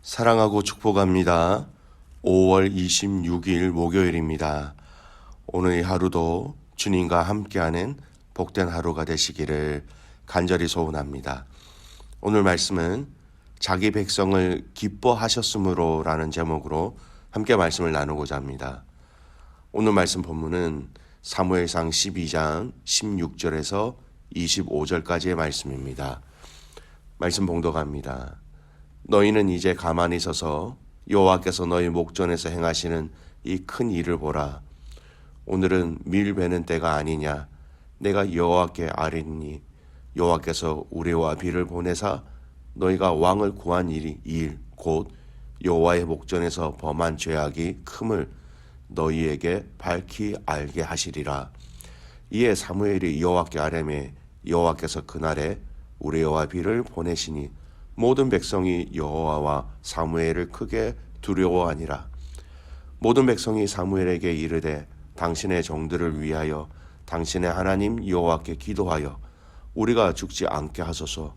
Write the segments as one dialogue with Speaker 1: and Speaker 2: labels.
Speaker 1: 사랑하고 축복합니다. 5월 26일 목요일입니다. 오늘 하루도 주님과 함께하는 복된 하루가 되시기를 간절히 소원합니다. 오늘 말씀은 자기 백성을 기뻐하셨으므로 라는 제목으로 함께 말씀을 나누고자 합니다. 오늘 말씀 본문은 사무엘상 12장 16절에서 25절까지의 말씀입니다. 말씀 봉독합니다. 너희는 이제 가만히 서서 여호와께서 너희 목전에서 행하시는 이 큰 일을 보라. 오늘은 밀 베는 때가 아니냐. 내가 여호와께 아뢰니 여호와께서 우레와 비를 보내사 너희가 왕을 구한 일 곧 여호와의 목전에서 범한 죄악이 큼을 너희에게 밝히 알게 하시리라. 이에 사무엘이 여호와께 아뢰매 여호와께서 그날에 우레와 비를 보내시니 모든 백성이 여호와와 사무엘을 크게 두려워하니라. 모든 백성이 사무엘에게 이르되 당신의 종들을 위하여 당신의 하나님 여호와께 기도하여 우리가 죽지 않게 하소서.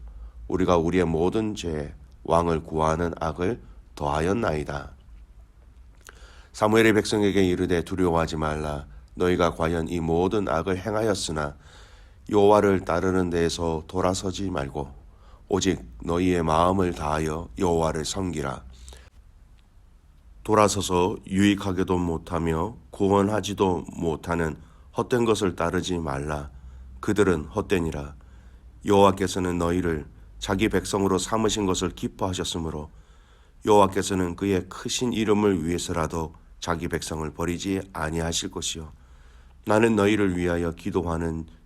Speaker 1: 우리가 우리의 모든 죄에 왕을 구하는 악을 더하였나이다. 사무엘이 백성에게 이르되 두려워하지 말라. 너희가 과연 이 모든 악을 행하였으나 여호와를 따르는 데에서 돌아서지 말고 오직 너희의 마음을 다하여 여호와를 섬기라. 돌아서서 유익하게도 못하며 구원하지도 못하는 헛된 것을 따르지 말라. 그들은 헛되니라. 여호와께서는 너희를 자기 백성으로 삼으신 것을 기뻐하셨으므로 여호와께서는 그의 크신 이름을 위해서라도 자기 백성을 버리지 아니하실 것이요. 나는 너희를 위하여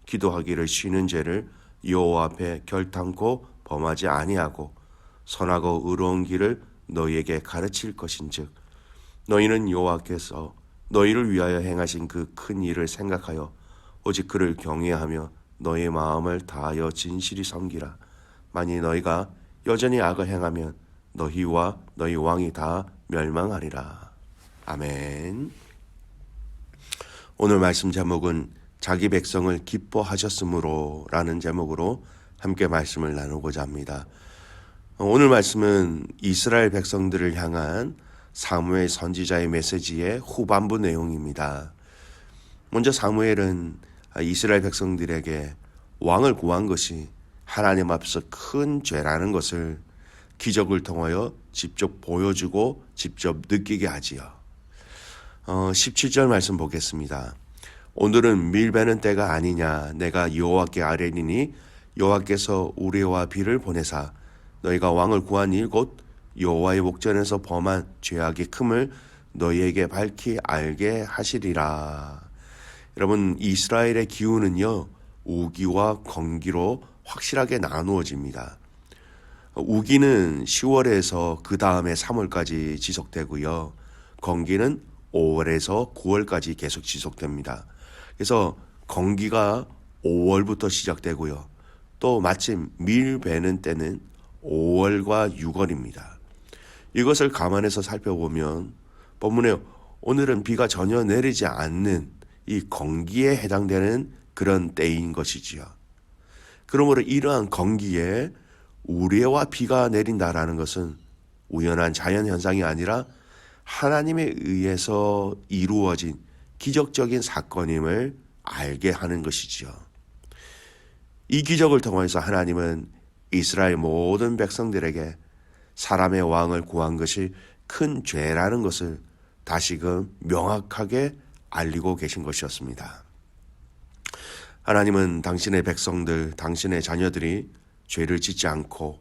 Speaker 1: 기도하기를 쉬는 죄를 여호와 앞에 결탄코 범하지 아니하고 선하고 의로운 길을 너희에게 가르칠 것인즉 너희는 여호와께서 너희를 위하여 행하신 그 큰 일을 생각하여 오직 그를 경외하며 너희의 마음을 다하여 진실이 섬기라. 만일 너희가 여전히 악을 행하면 너희와 너희 왕이 다 멸망하리라. 아멘. 오늘 말씀 제목은 자기 백성을 기뻐하셨으므로 라는 제목으로 함께 말씀을 나누고자 합니다. 오늘 말씀은 이스라엘 백성들을 향한 사무엘 선지자의 메시지의 후반부 내용입니다. 먼저 사무엘은 이스라엘 백성들에게 왕을 구한 것이 하나님 앞에서 큰 죄라는 것을 기적을 통하여 직접 보여주고 직접 느끼게 하지요. 17절 말씀 보겠습니다. 오늘은 밀 베는 때가 아니냐. 내가 여호와께 아뢰니니 여호와께서 우레와 비를 보내사 너희가 왕을 구한 일 곧 여호와의 목전에서 범한 죄악의 큼을 너희에게 밝히 알게 하시리라. 여러분, 이스라엘의 기후는요 우기와 건기로 확실하게 나누어집니다. 우기는 10월에서 그 다음에 3월까지 지속되고요. 건기는 5월에서 9월까지 계속 지속됩니다. 그래서 건기가 5월부터 시작되고요. 또 마침 밀 베는 때는 5월과 6월입니다. 이것을 감안해서 살펴보면 본문에 오늘은 비가 전혀 내리지 않는 이 건기에 해당되는 그런 때인 것이지요. 그러므로 이러한 건기에 우레와 비가 내린다라는 것은 우연한 자연현상이 아니라 하나님에 의해서 이루어진 기적적인 사건임을 알게 하는 것이지요. 이 기적을 통해서 하나님은 이스라엘 모든 백성들에게 사람의 왕을 구한 것이 큰 죄라는 것을 다시금 명확하게 알리고 계신 것이었습니다. 하나님은 당신의 백성들, 당신의 자녀들이 죄를 짓지 않고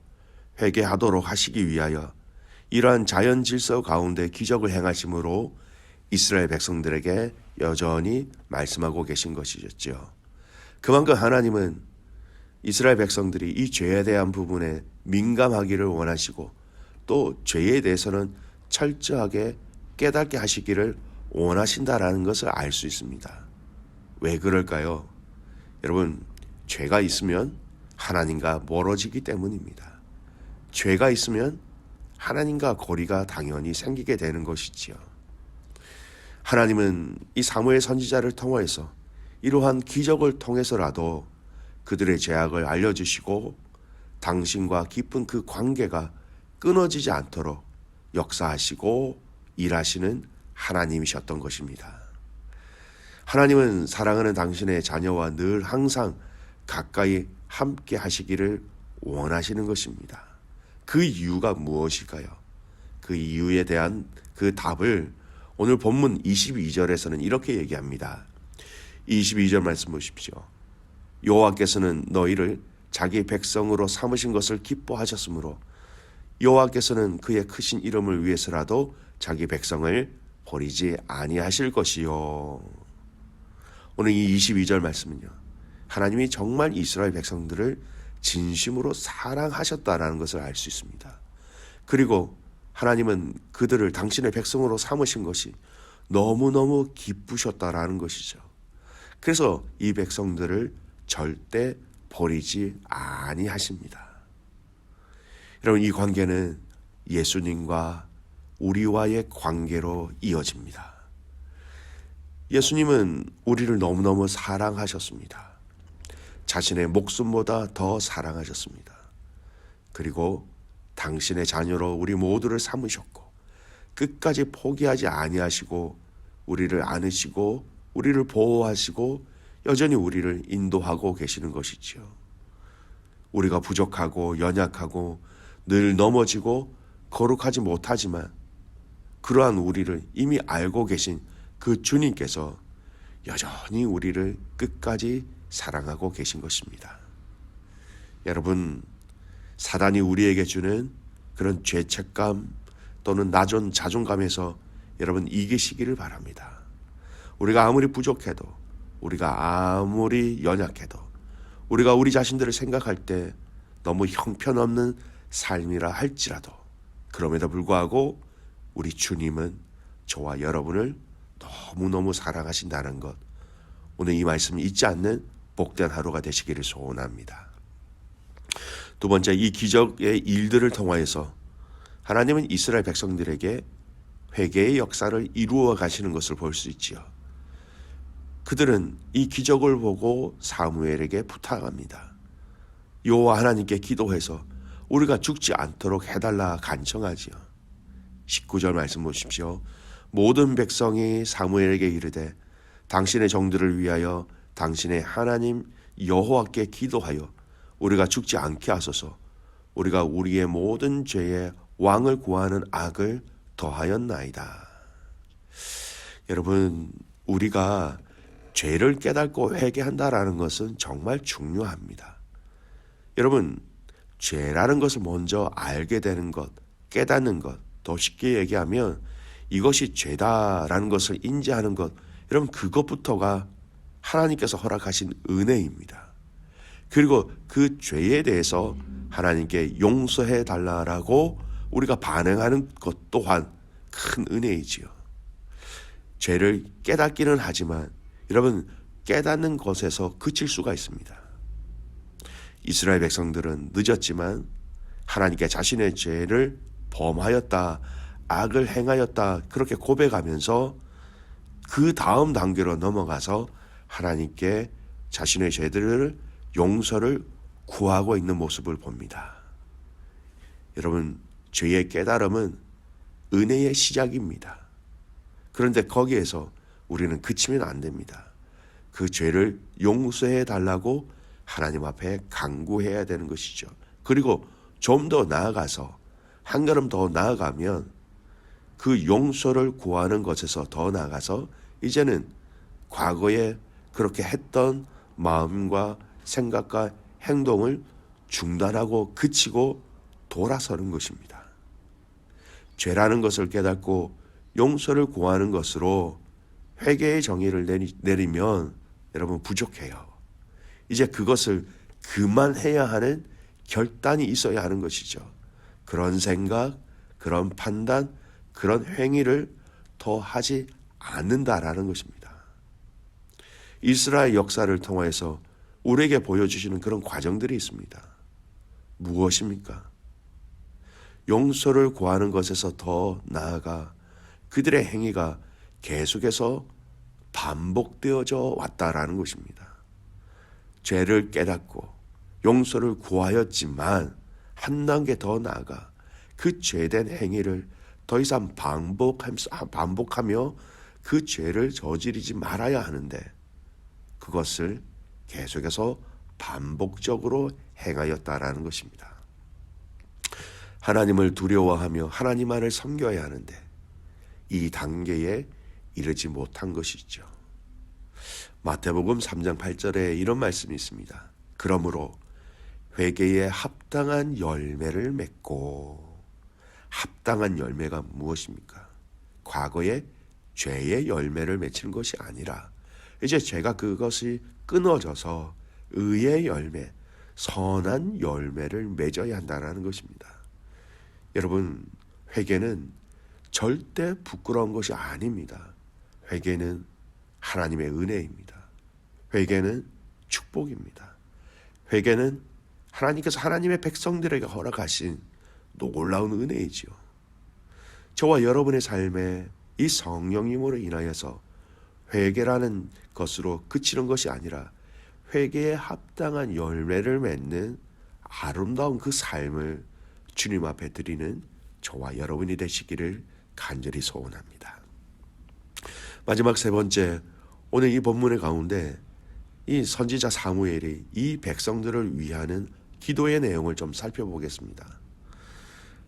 Speaker 1: 회개하도록 하시기 위하여 이러한 자연 질서 가운데 기적을 행하심으로 이스라엘 백성들에게 여전히 말씀하고 계신 것이었죠. 그만큼 하나님은 이스라엘 백성들이 이 죄에 대한 부분에 민감하기를 원하시고 또 죄에 대해서는 철저하게 깨닫게 하시기를 원하신다라는 것을 알 수 있습니다. 왜 그럴까요? 여러분, 죄가 있으면 하나님과 멀어지기 때문입니다. 죄가 있으면 하나님과 거리가 당연히 생기게 되는 것이지요. 하나님은 이 사무엘 선지자를 통해서 이러한 기적을 통해서라도 그들의 죄악을 알려주시고 당신과 깊은 그 관계가 끊어지지 않도록 역사하시고 일하시는 하나님이셨던 것입니다. 하나님은 사랑하는 당신의 자녀와 늘 항상 가까이 함께 하시기를 원하시는 것입니다. 그 이유가 무엇일까요? 그 이유에 대한 그 답을 오늘 본문 22절에서는 이렇게 얘기합니다. 22절 말씀 보십시오. 여호와께서는 너희를 자기 백성으로 삼으신 것을 기뻐하셨으므로 여호와께서는 그의 크신 이름을 위해서라도 자기 백성을 버리지 아니하실 것이요. 오늘 이 22절 말씀은요, 하나님이 정말 이스라엘 백성들을 진심으로 사랑하셨다라는 것을 알 수 있습니다. 그리고 하나님은 그들을 당신의 백성으로 삼으신 것이 너무너무 기쁘셨다라는 것이죠. 그래서 이 백성들을 절대 버리지 아니하십니다. 여러분, 이 관계는 예수님과 우리와의 관계로 이어집니다. 예수님은 우리를 너무너무 사랑하셨습니다. 자신의 목숨보다 더 사랑하셨습니다. 그리고 당신의 자녀로 우리 모두를 삼으셨고 끝까지 포기하지 아니하시고 우리를 안으시고 우리를 보호하시고 여전히 우리를 인도하고 계시는 것이지요. 우리가 부족하고 연약하고 늘 넘어지고 거룩하지 못하지만 그러한 우리를 이미 알고 계신 그 주님께서 여전히 우리를 끝까지 사랑하고 계신 것입니다. 여러분, 사단이 우리에게 주는 그런 죄책감 또는 낮은 자존감에서 여러분 이기시기를 바랍니다. 우리가 아무리 부족해도, 우리가 아무리 연약해도, 우리가 우리 자신들을 생각할 때 너무 형편없는 삶이라 할지라도 그럼에도 불구하고 우리 주님은 저와 여러분을 너무너무 사랑하신다는 것, 오늘 이 말씀을 잊지 않는 복된 하루가 되시기를 소원합니다. 두 번째, 이 기적의 일들을 통하여서 하나님은 이스라엘 백성들에게 회개의 역사를 이루어 가시는 것을 볼 수 있지요. 그들은 이 기적을 보고 사무엘에게 부탁합니다. 여호와 하나님께 기도해서 우리가 죽지 않도록 해달라 간청하지요. 19절 말씀 보십시오. 모든 백성이 사무엘에게 이르되 당신의 종들을 위하여 당신의 하나님 여호와께 기도하여 우리가 죽지 않게 하소서. 우리가 우리의 모든 죄에 왕을 구하는 악을 더하였나이다. 여러분, 우리가 죄를 깨닫고 회개한다라는 것은 정말 중요합니다. 여러분, 죄라는 것을 먼저 알게 되는 것, 깨닫는 것, 더 쉽게 얘기하면 이것이 죄다라는 것을 인지하는 것, 여러분 그것부터가 하나님께서 허락하신 은혜입니다. 그리고 그 죄에 대해서 하나님께 용서해 달라고 우리가 반응하는 것 또한 큰 은혜이지요. 죄를 깨닫기는 하지만 여러분 깨닫는 것에서 그칠 수가 있습니다. 이스라엘 백성들은 늦었지만 하나님께 자신의 죄를 범하였다, 악을 행하였다 그렇게 고백하면서 그 다음 단계로 넘어가서 하나님께 자신의 죄들을 용서를 구하고 있는 모습을 봅니다. 여러분, 죄의 깨달음은 은혜의 시작입니다. 그런데 거기에서 우리는 그치면 안 됩니다. 그 죄를 용서해 달라고 하나님 앞에 간구해야 되는 것이죠. 그리고 좀 더 나아가서 한 걸음 더 나아가면 그 용서를 구하는 것에서 더 나아가서 이제는 과거에 그렇게 했던 마음과 생각과 행동을 중단하고 그치고 돌아서는 것입니다. 죄라는 것을 깨닫고 용서를 구하는 것으로 회개의 정의를 내리면 여러분 부족해요. 이제 그것을 그만해야 하는 결단이 있어야 하는 것이죠. 그런 생각, 그런 판단, 그런 행위를 더 하지 않는다라는 것입니다. 이스라엘 역사를 통해서 우리에게 보여주시는 그런 과정들이 있습니다. 무엇입니까? 용서를 구하는 것에서 더 나아가 그들의 행위가 계속해서 반복되어져 왔다라는 것입니다. 죄를 깨닫고 용서를 구하였지만 한 단계 더 나아가 그 죄된 행위를 더 이상 반복하며 그 죄를 저지르지 말아야 하는데 그것을 계속해서 반복적으로 행하였다라는 것입니다. 하나님을 두려워하며 하나님만을 섬겨야 하는데 이 단계에 이르지 못한 것이죠. 마태복음 3장 8절에 이런 말씀이 있습니다. 그러므로 회개에 합당한 열매를 맺고, 합당한 열매가 무엇입니까? 과거에 죄의 열매를 맺히는 것이 아니라 이제 죄가 그것이 끊어져서 의의 열매, 선한 열매를 맺어야 한다는 것입니다. 여러분, 회개는 절대 부끄러운 것이 아닙니다. 회개는 하나님의 은혜입니다. 회개는 축복입니다. 회개는 하나님께서 하나님의 백성들에게 허락하신 놀라운 은혜이지요. 저와 여러분의 삶에 이 성령님으로 인하여서 회개라는 것으로 그치는 것이 아니라 회개에 합당한 열매를 맺는 아름다운 그 삶을 주님 앞에 드리는 저와 여러분이 되시기를 간절히 소원합니다. 마지막 세 번째, 오늘 이 본문의 가운데 이 선지자 사무엘이 이 백성들을 위하는 기도의 내용을 좀 살펴보겠습니다.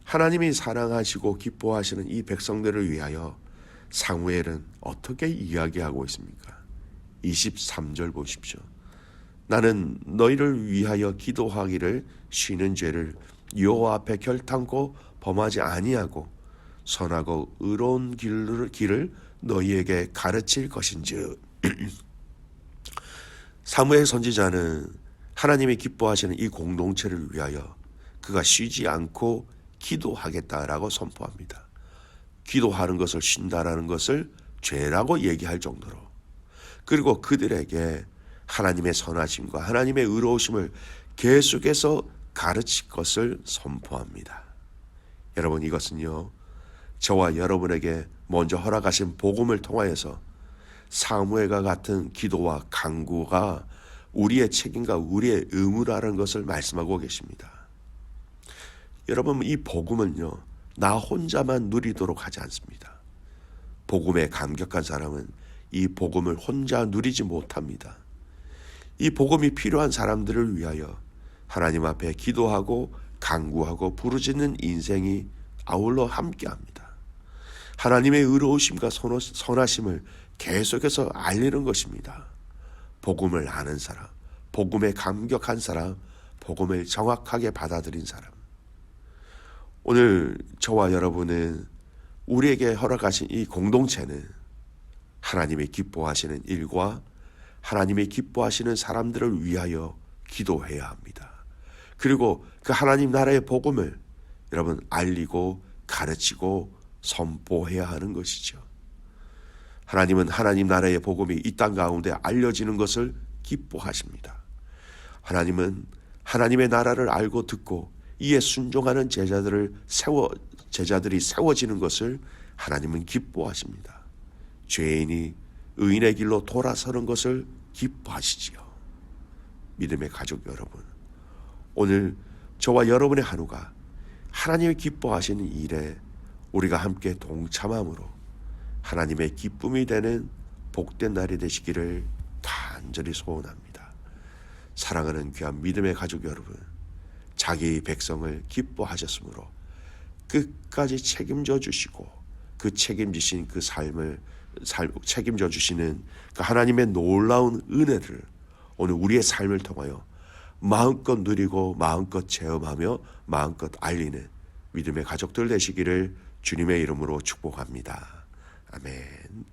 Speaker 1: 하나님이 사랑하시고 기뻐하시는 이 백성들을 위하여 사무엘은 어떻게 이야기하고 있습니까? 23절 보십시오. 나는 너희를 위하여 기도하기를 쉬는 죄를 여호와 앞에 결탄코 범하지 아니하고 선하고 의로운 길을 너희에게 가르칠 것인즉. 사무엘 선지자는 하나님이 기뻐하시는 이 공동체를 위하여 그가 쉬지 않고 기도하겠다라고 선포합니다. 기도하는 것을 쉰다라는 것을 죄라고 얘기할 정도로, 그리고 그들에게 하나님의 선하심과 하나님의 의로우심을 계속해서 가르칠 것을 선포합니다. 여러분, 이것은요, 저와 여러분에게 먼저 허락하신 복음을 통하여서 사무엘과 같은 기도와 간구가 우리의 책임과 우리의 의무라는 것을 말씀하고 계십니다. 여러분, 이 복음은요, 나 혼자만 누리도록 하지 않습니다. 복음에 감격한 사람은 이 복음을 혼자 누리지 못합니다. 이 복음이 필요한 사람들을 위하여 하나님 앞에 기도하고 간구하고 부르짖는 인생이 아울러 함께합니다. 하나님의 의로우심과 선하심을 계속해서 알리는 것입니다. 복음을 아는 사람, 복음에 감격한 사람, 복음을 정확하게 받아들인 사람. 오늘 저와 여러분은 우리에게 허락하신 이 공동체는 하나님이 기뻐하시는 일과 하나님이 기뻐하시는 사람들을 위하여 기도해야 합니다. 그리고 그 하나님 나라의 복음을 여러분 알리고 가르치고 선포해야 하는 것이죠. 하나님은 하나님 나라의 복음이 이 땅 가운데 알려지는 것을 기뻐하십니다. 하나님은 하나님의 나라를 알고 듣고 이에 순종하는 제자들이 세워지는 것을 하나님은 기뻐하십니다. 죄인이 의인의 길로 돌아서는 것을 기뻐하시지요. 믿음의 가족 여러분, 오늘 저와 여러분의 하루가 하나님이 기뻐하시는 일에 우리가 함께 동참함으로 하나님의 기쁨이 되는 복된 날이 되시기를 간절히 소원합니다. 사랑하는 귀한 믿음의 가족 여러분, 자기 백성을 기뻐하셨으므로 끝까지 책임져 주시고 그 책임지신 그 삶을 책임져 주시는 그 하나님의 놀라운 은혜를 오늘 우리의 삶을 통하여 마음껏 누리고 마음껏 체험하며 마음껏 알리는 믿음의 가족들 되시기를 주님의 이름으로 축복합니다. 아멘.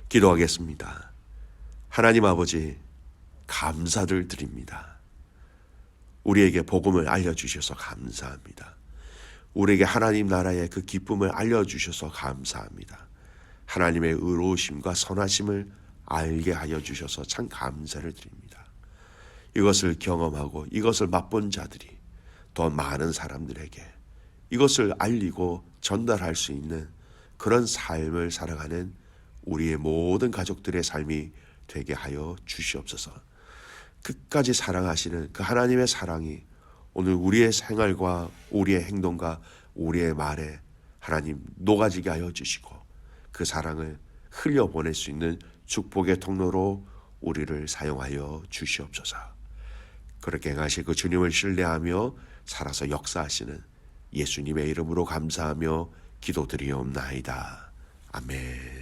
Speaker 1: 기도하겠습니다. 하나님 아버지, 감사를 드립니다. 우리에게 복음을 알려주셔서 감사합니다. 우리에게 하나님 나라의 그 기쁨을 알려주셔서 감사합니다. 하나님의 의로우심과 선하심을 알게 하여 주셔서 참 감사를 드립니다. 이것을 경험하고 이것을 맛본 자들이 더 많은 사람들에게 이것을 알리고 전달할 수 있는 그런 삶을 살아가는 우리의 모든 가족들의 삶이 되게 하여 주시옵소서. 끝까지 사랑하시는 그 하나님의 사랑이 오늘 우리의 생활과 우리의 행동과 우리의 말에 하나님 녹아지게 하여 주시고 그 사랑을 흘려보낼 수 있는 축복의 통로로 우리를 사용하여 주시옵소서. 그렇게 행하실 그 주님을 신뢰하며 살아서 역사하시는 예수님의 이름으로 감사하며 기도드리옵나이다. 아멘.